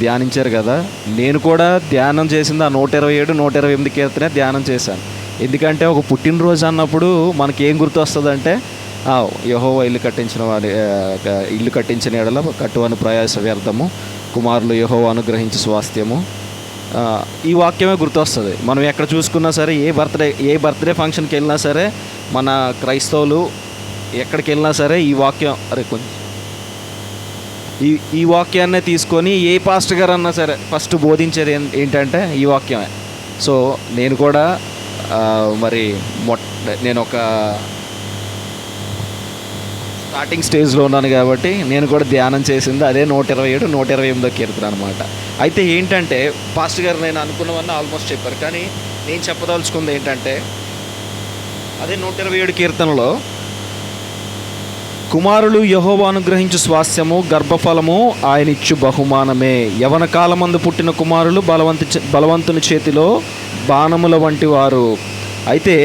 ధ్యానించారు కదా, నేను కూడా ధ్యానం చేసింది ఆ 127, 128 కీర్తనే ధ్యానం చేశాను. ఎందుకంటే ఒక పుట్టినరోజు అన్నప్పుడు మనకి ఏం గుర్తు వస్తుందంటే, యెహోవా ఇల్లు కట్టించిన ఎడల కట్టువని ప్రయాస వ్యర్థము, కుమారులు యెహోవా అనుగ్రహించి స్వాస్థ్యము, ఈ వాక్యమే గుర్తొస్తుంది. మనం ఎక్కడ చూసుకున్నా సరే, ఏ బర్త్డే ఫంక్షన్కి వెళ్ళినా సరే, మన క్రైస్తవులు ఎక్కడికి వెళ్ళినా సరే ఈ వాక్యం ఈ వాక్యాన్నే తీసుకొని ఏ పాస్టర్ గారు అన్నా సరే ఫస్ట్ బోధించేది ఏంటంటే ఈ వాక్యమే. సో నేను కూడా మరి నేను ఒక స్టార్టింగ్ స్టేజ్లో ఉన్నాను కాబట్టి నేను కూడా ధ్యానం చేసింది అదే 127, 128 కీర్తన అనమాట. అయితే ఏంటంటే పాస్టర్ గారు నేను అనుకున్నవన్నీ ఆల్మోస్ట్ చెప్పారు, కానీ నేను చెప్పదలుచుకుంది ఏంటంటే అదే 127 కీర్తనలో, కుమారులు యెహోవా అనుగ్రహించు స్వాస్థ్యము, గర్భఫలము ఆయన ఇచ్చు బహుమానమే, యవన కాలమందు పుట్టిన కుమారులు బలవంతుని చేతిలో బాణముల వంటి వారు. అయితే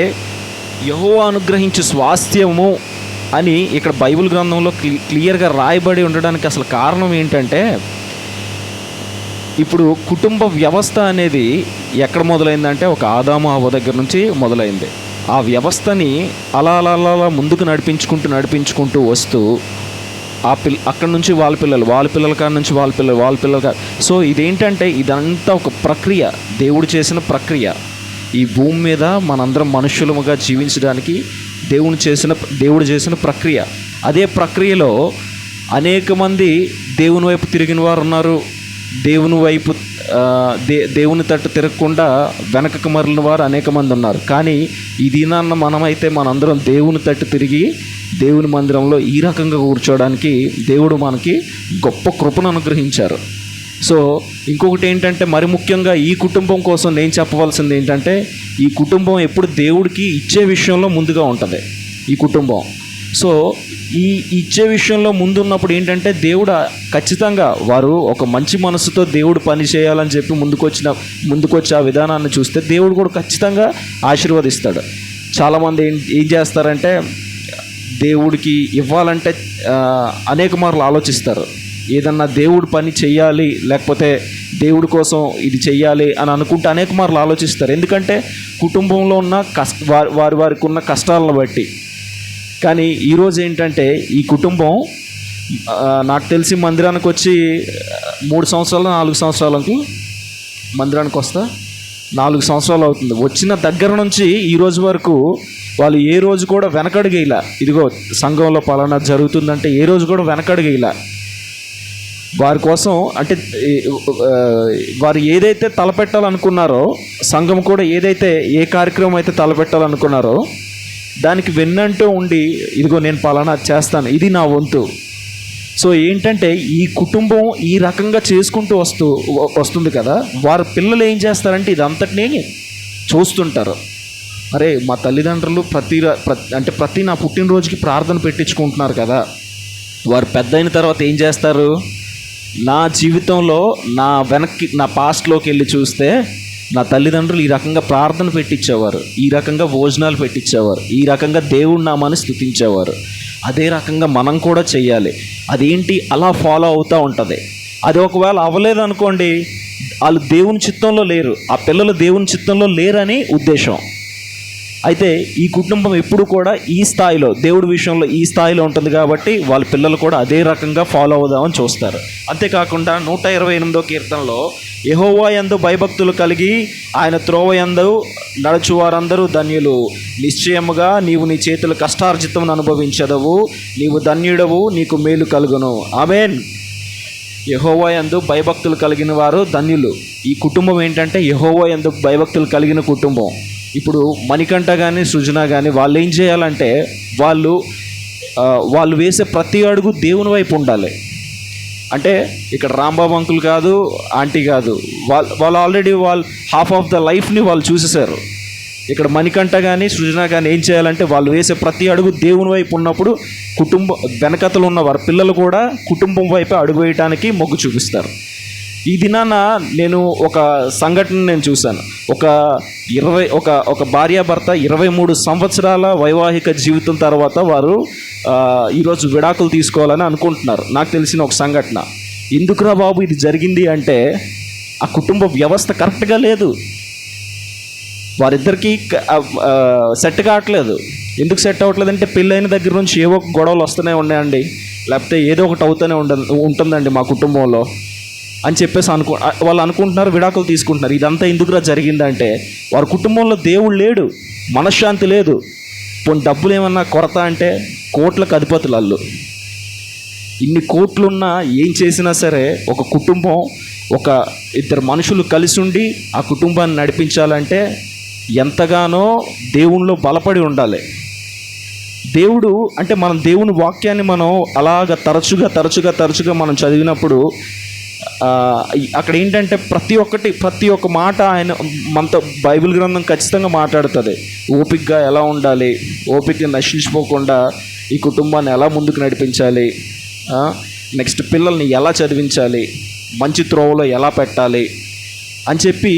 యెహోవా అనుగ్రహించు స్వాస్థ్యము అని ఇక్కడ బైబిల్ గ్రంథంలో క్లియర్గా రాయబడి ఉండడానికి అసలు కారణం ఏంటంటే, ఇప్పుడు కుటుంబ వ్యవస్థ అనేది ఎక్కడ మొదలైందంటే ఒక ఆదాము హవ్వ దగ్గర నుంచి మొదలైంది. ఆ వ్యవస్థని అలా ముందుకు నడిపించుకుంటూ వస్తూ అక్కడ నుంచి వాళ్ళ పిల్లల కాడ నుంచి వాళ్ళ పిల్లల. సో ఇదేంటంటే ఇదంతా ఒక ప్రక్రియ, దేవుడు చేసిన ప్రక్రియ. ఈ భూమి మీద మనందరం మనుష్యులముగా జీవించడానికి దేవుడు చేసిన ప్రక్రియ. అదే ప్రక్రియలో అనేక మంది దేవుని వైపు తిరిగిన వారు ఉన్నారు, దేవుని వైపు దేవుని తట్టు తిరగకుండా వెనకకు మరలిన వారు అనేక మంది ఉన్నారు. కానీ ఈ దినాన్న మనందరం దేవుని తట్టు తిరిగి దేవుని మందిరంలో ఈ రకంగా కూర్చోవడానికి దేవుడు మనకి గొప్ప కృపను అనుగ్రహించారు. సో ఇంకొకటి ఏంటంటే, మరి ముఖ్యంగా ఈ కుటుంబం కోసం నేను చెప్పవలసింది ఏంటంటే, ఈ కుటుంబం ఎప్పుడు దేవుడికి ఇచ్చే విషయంలో ముందుగా ఉంటుంది ఈ కుటుంబం. సో ఈ ఇచ్చే విషయంలో ముందున్నప్పుడు ఏంటంటే, దేవుడు ఖచ్చితంగా వారు ఒక మంచి మనసుతో దేవుడు పని చేయాలని చెప్పి ముందుకొచ్చి ఆ విధానాన్ని చూస్తే దేవుడు కూడా ఖచ్చితంగా ఆశీర్వదిస్తాడు. చాలామంది ఏం చేస్తారంటే, దేవుడికి ఇవ్వాలంటే అనేక మార్లు ఆలోచిస్తారు. ఏదన్నా దేవుడు పని చెయ్యాలి, లేకపోతే దేవుడి కోసం ఇది చెయ్యాలి అని అనుకుంటే అనేక మార్లు ఆలోచిస్తారు. ఎందుకంటే కుటుంబంలో ఉన్న వారికి ఉన్న కష్టాలను బట్టి. కానీ ఈరోజు ఏంటంటే, ఈ కుటుంబం నాకు తెలిసి మందిరానికి వచ్చి 3 సంవత్సరాలు 4 సంవత్సరాలకు మందిరానికి వస్తా 4 సంవత్సరాలు అవుతుంది. వచ్చిన దగ్గర నుంచి ఈ రోజు వరకు వాళ్ళు ఏ రోజు కూడా వెనకడుగేలా, ఇదిగో సంఘంలో పలానా జరుగుతుందంటే ఏ రోజు కూడా వెనకడుగేలా. వారి కోసం అంటే వారు ఏదైతే తలపెట్టాలనుకున్నారో, సంఘం కూడా ఏ కార్యక్రమం అయితే తలపెట్టాలనుకున్నారో దానికి వెన్నంటూ ఉండి, ఇదిగో నేను పలానా చేస్తాను, ఇది నా వంతు. సో ఏంటంటే, ఈ కుటుంబం ఈ రకంగా చేసుకుంటూ వస్తుంది కదా. వారి పిల్లలు ఏం చేస్తారంటే ఇదంతటినీ చూస్తుంటారు. అరే మా తల్లిదండ్రులు ప్రతి నా పుట్టినరోజుకి ప్రార్థన పెట్టించుకుంటున్నారు కదా. వారు పెద్ద అయిన తర్వాత ఏం చేస్తారు, నా జీవితంలో నా పాస్ట్లోకి వెళ్ళి చూస్తే నా తల్లిదండ్రులు ఈ రకంగా ప్రార్థన పెట్టించేవారు, ఈ రకంగా భోజనాలు పెట్టించేవారు, ఈ రకంగా దేవుడి నామాన్ని స్తుతించేవారు. అదే రకంగా మనం కూడా చెయ్యాలి. అదేంటి అలా ఫాలో అవుతూ ఉంటుంది. అది ఒకవేళ అవ్వలేదనుకోండి, వాళ్ళు దేవుని చిత్తంలో లేరు, ఆ పిల్లలు దేవుని చిత్తంలో లేరని ఉద్దేశం. అయితే ఈ కుటుంబం ఎప్పుడు కూడా ఈ స్థాయిలో, దేవుడి విషయంలో ఈ స్థాయిలో ఉంటుంది కాబట్టి వాళ్ళ పిల్లలు కూడా అదే రకంగా ఫాలో అవుదామని చూస్తారు. అంతేకాకుండా 128వ కీర్తనలో, యెహోవా యందు భయభక్తులు కలిగి ఆయన త్రోవ యందు నడుచువారందరూ ధన్యులు, నిశ్చయముగా నీవు నీ చేతుల కష్టార్జితమును అనుభవించదవు, నీవు ధన్యుడవు, నీకు మేలు కలుగును. ఆమేన్. యెహోవా యందు భయభక్తులు కలిగిన వారు ధన్యులు. ఈ కుటుంబం ఏంటంటే యెహోవా యందు భయభక్తులు కలిగిన కుటుంబం. ఇప్పుడు మణికంఠ కానీ సృజన కానీ వాళ్ళు ఏం చేయాలంటే, వాళ్ళు వేసే ప్రతి అడుగు దేవుని వైపు ఉండాలి. అంటే ఇక్కడ రాంబాబు అంకుల్ కాదు, ఆంటీ కాదు, వాళ్ళు ఆల్రెడీ హాఫ్ ఆఫ్ ద లైఫ్ని వాళ్ళు చూసేశారు. ఇక్కడ మణికంఠ కానీ సృజన కానీ ఏం చేయాలంటే, వాళ్ళు వేసే ప్రతి అడుగు దేవుని వైపు ఉన్నప్పుడు వెనకతలు ఉన్న వారి పిల్లలు కూడా కుటుంబం వైపే అడుగు వేయటానికి మొగ్గు చూపిస్తారు. ఈ దినాన నేను ఒక సంఘటన చూశాను. ఒక భార్యాభర్త 23 సంవత్సరాల వైవాహిక జీవితం తర్వాత వారు ఈరోజు విడాకులు తీసుకోవాలని అనుకుంటున్నారు. నాకు తెలిసిన ఒక సంఘటన. ఎందుకురా బాబు ఇది జరిగింది అంటే ఆ కుటుంబ వ్యవస్థ కరెక్ట్గా లేదు. వారిద్దరికీ సెట్ కావట్లేదు. ఎందుకు సెట్ అవ్వట్లేదు అంటే పెళ్ళైన దగ్గర నుంచి ఏవో ఒక గొడవలు వస్తూనే ఉన్నాయండి, లేకపోతే ఏదో ఒకటి అవుతూనే ఉంటుందండి మా కుటుంబంలో అని చెప్పేసి వాళ్ళు అనుకుంటున్నారు, విడాకులు తీసుకుంటున్నారు. ఇదంతా ఎందుకురా జరిగిందంటే వారి కుటుంబంలో దేవుడు లేడు, మనశ్శాంతి లేదు. పోనీ డబ్బులు ఏమన్నా కొరత అంటే కోట్లకు అధిపతులు వాళ్ళు. ఇన్ని కోట్లున్నా ఏం చేసినా సరే ఒక కుటుంబం, ఒక ఇద్దరు మనుషులు కలిసి ఉండి ఆ కుటుంబాన్ని నడిపించాలంటే ఎంతగానో దేవునిలో బలపడి ఉండాలి. దేవుడు అంటే మనం దేవుని వాక్యాన్ని మనం అలాగ తరచుగా మనం చదివినప్పుడు అక్కడ ఏంటంటే ప్రతి ఒక్క మాట ఆయన మనతో బైబిల్ గ్రంథం ఖచ్చితంగా మాట్లాడుతుంది. ఓపికగా ఎలా ఉండాలి, ఓపిక నశించిపోకుండా ఈ కుటుంబాన్ని ఎలా ముందుకు నడిపించాలి, నెక్స్ట్ పిల్లల్ని ఎలా చదివించాలి, మంచి త్రోవలో ఎలా పెట్టాలి అని చెప్పి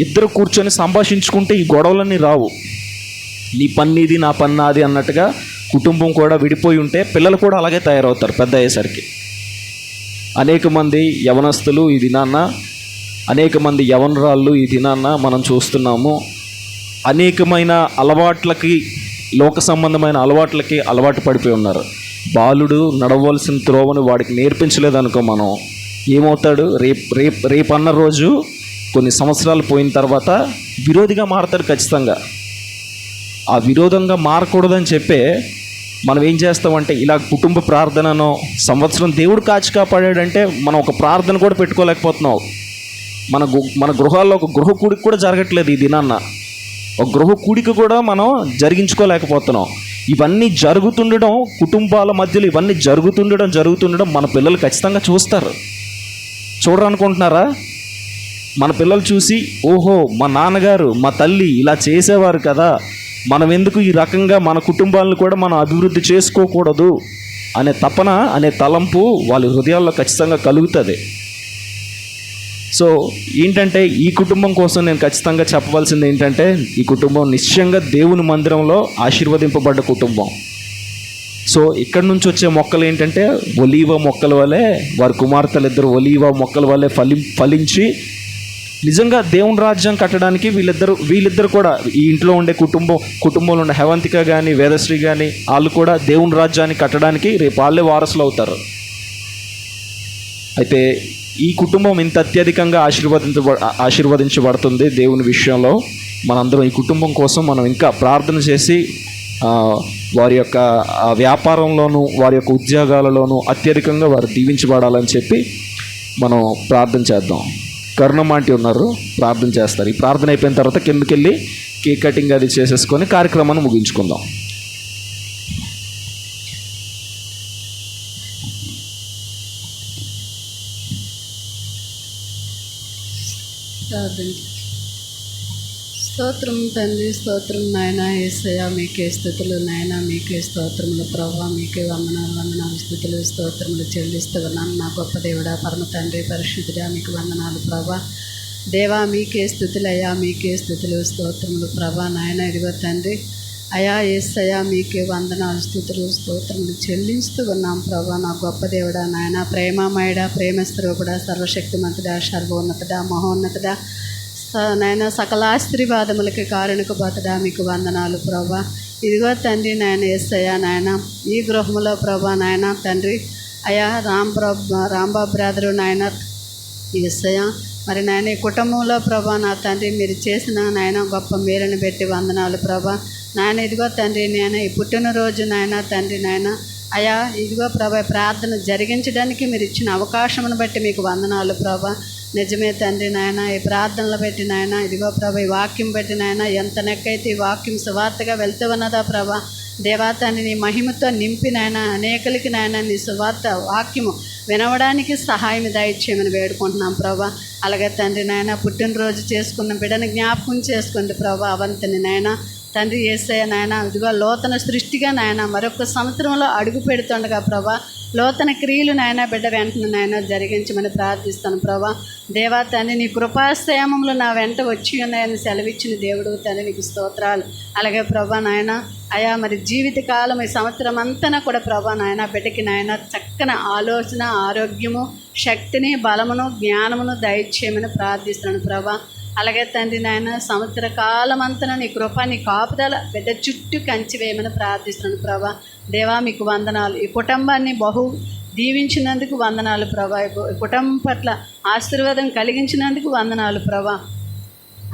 ఇద్దరు కూర్చొని సంభాషించుకుంటే ఈ గొడవలన్నీ రావు. నీ పన్నీది నా పన్నాది అన్నట్టుగా కుటుంబం కూడా విడిపోయి ఉంటే పిల్లలు కూడా అలాగే తయారవుతారు పెద్ద అయ్యేసరికి. అనేక మంది యవనస్తులు ఈ దినాన్న, అనేక మంది యవనరాళ్ళు ఈ దినాన్న మనం చూస్తున్నాము. అనేకమైన అలవాట్లకి, లోక సంబంధమైన అలవాట్లకి అలవాటు పడిపోయి ఉన్నారు. బాలుడు నడవలసిన త్రోవను వాడికి నేర్పించలేదనుకో, మనం ఏమవుతాడు, రేపన్న రోజు కొన్ని సంవత్సరాలు పోయిన తర్వాత విరోధిగా మారతాడు ఖచ్చితంగా. ఆ విరోధంగా మారకూడదని చెప్పే మనం ఏం చేస్తామంటే ఇలా కుటుంబ ప్రార్థనను సంవత్సరం దేవుడు కాచి కాపాడాడంటే మనం ఒక ప్రార్థన కూడా పెట్టుకోలేకపోతున్నావు. మన గృహాల్లో ఒక గృహ కూడిక కూడా జరగట్లేదు ఈ దినాన్న. ఒక గృహ కూడిక కూడా మనం జరిగించుకోలేకపోతున్నాం. ఇవన్నీ జరుగుతుండడం, కుటుంబాల మధ్యలో ఇవన్నీ జరుగుతుండడం మన పిల్లలు ఖచ్చితంగా చూస్తారు. చూడరనుకుంటున్నారా? మన పిల్లలు చూసి ఓహో మా నాన్నగారు మా తల్లి ఇలా చేసేవారు కదా, మనం ఎందుకు ఈ రకంగా మన కుటుంబాలను కూడా మనం అభివృద్ధి చేసుకోకూడదు అనే తపన, అనే తలంపు వాళ్ళ హృదయాల్లో ఖచ్చితంగా కలుగుతుంది. సో ఏంటంటే ఈ కుటుంబం కోసం నేను ఖచ్చితంగా చెప్పవలసింది ఏంటంటే, ఈ కుటుంబం నిశ్చయంగా దేవుని మందిరంలో ఆశీర్వదింపబడ్డ కుటుంబం. సో ఇక్కడ నుంచి వచ్చే మొక్కలు ఏంటంటే ఒలీవ మొక్కల వలె, వారి కుమార్తెలు ఇద్దరు ఒలీవ మొక్కల వలె ఫలించి నిజంగా దేవుని రాజ్యం కట్టడానికి వీళ్ళిద్దరు కూడా ఈ ఇంట్లో ఉండే కుటుంబంలో ఉండే హేవంతిక కానీ వేదశ్రీ కానీ వాళ్ళు కూడా దేవుని రాజ్యాన్ని కట్టడానికి రేపు వాళ్ళే వారసులు అవుతారు. అయితే ఈ కుటుంబం ఇంత అత్యధికంగా ఆశీర్వదించబడుతుంది దేవుని విషయంలో. మనందరం ఈ కుటుంబం కోసం మనం ఇంకా ప్రార్థన చేసి వారి యొక్క వ్యాపారంలోనూ వారి యొక్క ఉద్యోగాలలోనూ అత్యధికంగా వారు దీవించబడాలని చెప్పి మనం ప్రార్థన చేద్దాం. కరుణమాంటి ఉన్నారు, ప్రార్థన చేస్తారు. ఈ ప్రార్థన అయిపోయిన తర్వాత కిందకి వెళ్ళి కేక్ కటింగ్ అది చేసేసుకొని కార్యక్రమాన్ని ముగించుకుందాం. స్తోత్రం తండ్రి, స్తోత్రం నాయన. యేసయ్య మీకే స్తుతులు నాయన, మీకే స్తోత్రములు ప్రభా, మీకే వందనాలు స్తుతులు స్తోత్రములు చెల్లిస్తూ ఉన్నాను. నా గొప్ప దేవుడా, పరమ తండ్రి, పరిశుద్ధుడా, మీకు వందనాలు ప్రభా. దేవా మీకే స్తుతులు అయ్యా, మీకే స్తుతులు స్తోత్రములు ప్రభా. నాయన ఇదిగో తండ్రి అయా యేసయ్య మీకే వందనాలు స్తుతులు స్తోత్రములు చెల్లిస్తూ ఉన్నాం ప్రభా. నా గొప్ప దేవుడా నాయన, ప్రేమమయుడా, ప్రేమస్వరూపుడా, సర్వశక్తిమంతుడా, సర్వోన్నతుడా, మహోన్నతుడా నాయన, సకల ఆశీర్వాదములకి కారణకుపోతుడా, మీకు వందనాలు ప్రభా. ఇదిగో తండ్రి నాయన యేసయ్య నాయన, ఈ గృహంలో ప్రభా నాయన తండ్రి అయా రాంబాబు బ్రదరు నాయన యేసయ్య, మరి నాయన ఈ కుటుంబంలో ప్రభా నా తండ్రి మీరు చేసిన నాయన గొప్ప మేలుని బట్టి వందనాలు ప్రభా. నాయన ఇదిగో తండ్రి నాయన ఈ పుట్టినరోజు నాయన తండ్రి నాయన అయా ఇదిగో ప్రభా ప్రార్థన జరిగించడానికి మీరు ఇచ్చిన అవకాశమును బట్టి మీకు వందనాలు ప్రభా. నిజమే తండ్రి నాయన, ఈ ప్రార్థనలు పెట్టి నాయన ఇదిగో ప్రభా, ఈ వాక్యం పెట్టి నాయన ఎంత నెక్కైతే ఈ వాక్యం సువార్తగా వెళ్తూ ఉన్నదా ప్రభా. దేవా తండ్రి నీ మహిమతో నింపి నాయన అనేకులకి నాయన నీ సువార్త వాక్యము వినవడానికి సహాయం దయచేయమని వేడుకుంటున్నాం ప్రభా. అలాగే తండ్రి నాయన పుట్టినరోజు చేసుకున్న బిడ్డను జ్ఞాపకం చేసుకోండి ప్రభా. అవంతిని నాయన తండ్రి యేసయ్య నాయన ఇదిగో నూతన సృష్టిగా నాయన మరొక సంవత్సరంలో అడుగు పెడుతుండగా ప్రభా లోతన క్రియలు నాయన బిడ్డ వెంటనే నాయన జరిగించమని ప్రార్థిస్తాను ప్రభా. దేవా తండ్రి, నీ కృపాశ్రయమంలో నా వెంట వచ్చి ఉన్నాయని సెలవిచ్చిన దేవుడు తండ్రి, నీకు స్తోత్రాలు. అలాగే ప్రభా నాయన అయా మరి జీవితకాలం ఈ సంవత్సరం అంతా కూడా ప్రభా నాయన బిడ్డకి నాయన చక్కని ఆలోచన, ఆరోగ్యము, శక్తిని, బలమును, జ్ఞానమును దయచేయమని ప్రార్థిస్తున్నాను ప్రభా. అలాగే తండ్రి నాయన సంవత్సర కాలం అంతా నీ కృప, నీ కాపుదల బిడ్డ చుట్టూ కంచి వేయమని ప్రార్థిస్తున్నాను ప్రభా. దేవా మీకు వందనాలు. ఈ కుటుంబాన్ని బహు దీవించినందుకు వందనాలు ప్రభా. ఈ కుటుంబం పట్ల ఆశీర్వాదం కలిగించినందుకు వందనాలు ప్రభా.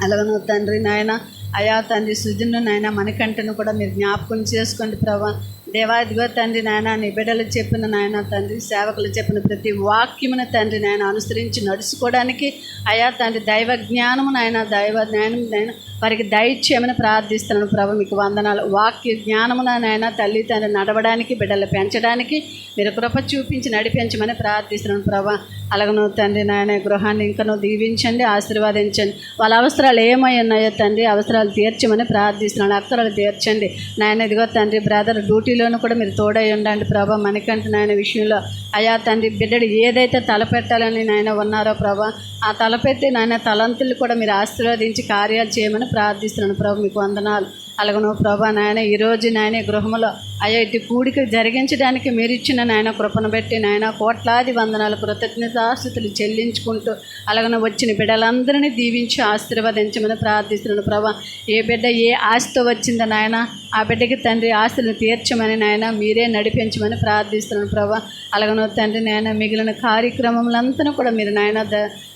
అలాగను తండ్రి నాయన అయా తండ్రి సుజన్ను నాయన మణికంఠను కూడా మీరు జ్ఞాపకం చేసుకోండి ప్రభా. దేవా ఇదిగో తండ్రి నాయన నీ బిడ్డలు చెప్పిన నాయన తండ్రి, సేవకులు చెప్పిన ప్రతి వాక్యమును తండ్రి నాయన అనుసరించి నడుచుకోవడానికి అయా తండ్రి దైవ జ్ఞానము నాయన, దైవ జ్ఞానం నాయన వారికి దయచేయమని ప్రార్థిస్తున్నాను ప్రభు. మీకు వందనాలు. వాక్య జ్ఞానమున నాయన తల్లి తండ్రి నడవడానికి, బిడ్డలు పెంచడానికి మీరు కృప చూపించి నడిపించమని ప్రార్థిస్తున్నాను ప్రభా. అలాగను తండ్రి నాయన గృహాన్ని ఇంకనూ దీవించండి, ఆశీర్వాదించండి. వాళ్ళ అవసరాలు ఏమై ఉన్నాయో తండ్రి అవసరాలు తీర్చమని ప్రార్థిస్తున్నాను. అక్కరాలు తీర్చండి నాయన. ఇదిగో తండ్రి బ్రదర్ డ్యూటీలోనూ కూడా మీరు తోడై ఉండండి ప్రభా. మనకంటే నాయన విషయంలో అయా తండ్రి బిడ్డడు ఏదైతే తలపెట్టాలని నాయన ఉన్నారో ప్రభా, ఆ తలపెట్టి నాయన తలంతులు కూడా మీరు ఆశీర్వదించి కార్యాలు చేయమని ప్రార్థిస్తున్నాను ప్రభు. మీకు వందనాలు. అలాగను ప్రభా నాయన ఈరోజు నాయన గృహంలో అయ్యా ఇటు కూడిక జరిగించడానికి మీరు ఇచ్చిన నాయన కృపను బట్టి నాయన కోట్లాది వందనాలు, కృతజ్ఞతాస్తుతులు చెల్లించుకుంటూ అలాగను వచ్చిన బిడ్డలందరినీ దీవించి ఆశీర్వదించమని ప్రార్థిస్తున్నాను ప్రభా. ఏ బిడ్డ ఏ ఆశతో వచ్చిందో నాయన ఆ బిడ్డకి తండ్రి ఆశలను తీర్చమని నాయన మీరే నడిపించమని ప్రార్థిస్తున్నాను ప్రభా. అలాగను తండ్రి నాయన మిగిలిన కార్యక్రమములంతా కూడా మీరు నాయన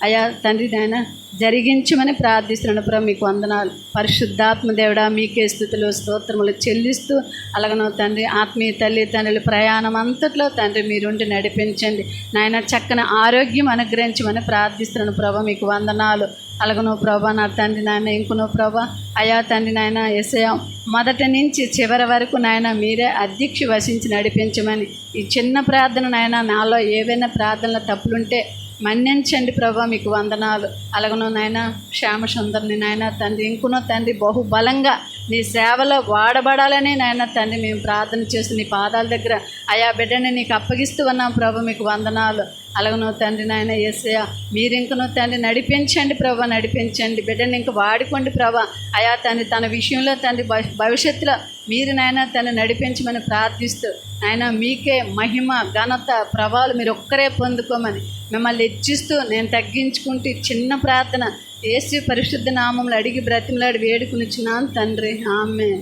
అయా తండ్రి నాయన జరిగించమని ప్రార్థిస్తున్నాను ప్రభు. మీకు వందనాలు. పరిశుద్ధాత్మ దేవుడా మీకే స్తుతులు స్తోత్రములు చెల్లిస్తూ అలాగను తండ్రి ఆత్మీయ తల్లి తండ్రుల ప్రయాణం అంతట్లో తండ్రి మీరుండి నడిపించండి నాయన. చక్కని ఆరోగ్యం అనుగ్రహించమని ప్రార్థిస్తున్నాను ప్రభు. మీకు వందనాలు. అలాగను ప్రభా నా తండ్రి నాయన ఇంకును ప్రభా అయా తండ్రి నాయన యేసయ్యా మొదటి నుంచి చివరి వరకు నాయన మీరే అధ్యక్ష వసించి నడిపించమని ఈ చిన్న ప్రార్థన నాయన నాలో ఏవైనా ప్రార్థనలో తప్పులుంటే మన్నించండి ప్రభా. మీకు వందనాలు. అలాగను నాయన శ్యామ సుందరిని నాయన తండ్రి ఇంకునో తండ్రి బహు బలంగా నీ సేవలో వాడబడాలని నాయన తండ్రి మేము ప్రార్థన చేస్తూ నీ పాదాల దగ్గర అయా బిడ్డని నీకు అప్పగిస్తూ ఉన్నాం ప్రభా. మీకు వందనాలు. అలాగను తండ్రి నాయన యేసయ్యా మీరు ఇంకనో తండ్రి నడిపించండి ప్రభా, నడిపించండి బిడ్డని ఇంక వాడుకోండి ప్రభా. అయా తండ్రి తన విషయంలో తండ్రి భవిష్యత్తులో మీరు నాయన తను నడిపించమని ప్రార్థిస్తూ నాయన మీకే మహిమ ఘనత ప్రభావాలు మీరు ఒక్కరే పొందుకోమని మిమ్మల్ని హెచ్చిస్తూ నేను తగ్గించుకుంటూ చిన్న ప్రార్థన యేసు పరిశుద్ధ నామములు అడిగి బ్రతిమలాడి వేడుకునిచ్చినాను తండ్రి. ఆమేన్.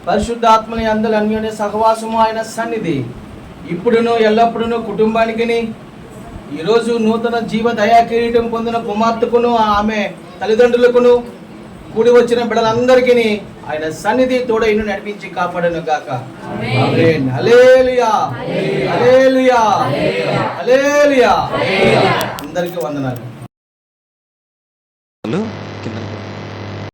పరిశుద్ధాత్మని అందరి అన్యోన్య సహవాసము ఆయన సన్నిధి ఇప్పుడును ఎల్లప్పుడూ కుటుంబానికి ఈరోజు నూతన జీవ దయా కిరీటం పొందిన కుమార్తెకును ఆమె తల్లిదండ్రులకును కూడి వచ్చిన బిడ్డలందరికీ ఆయన సన్నిధి తోడైను నడిపించి కాపాడను గాక. ఆమేన్. హల్లెలూయా, హల్లెలూయా, హల్లెలూయా. అందరికీ వందనాలు. కింద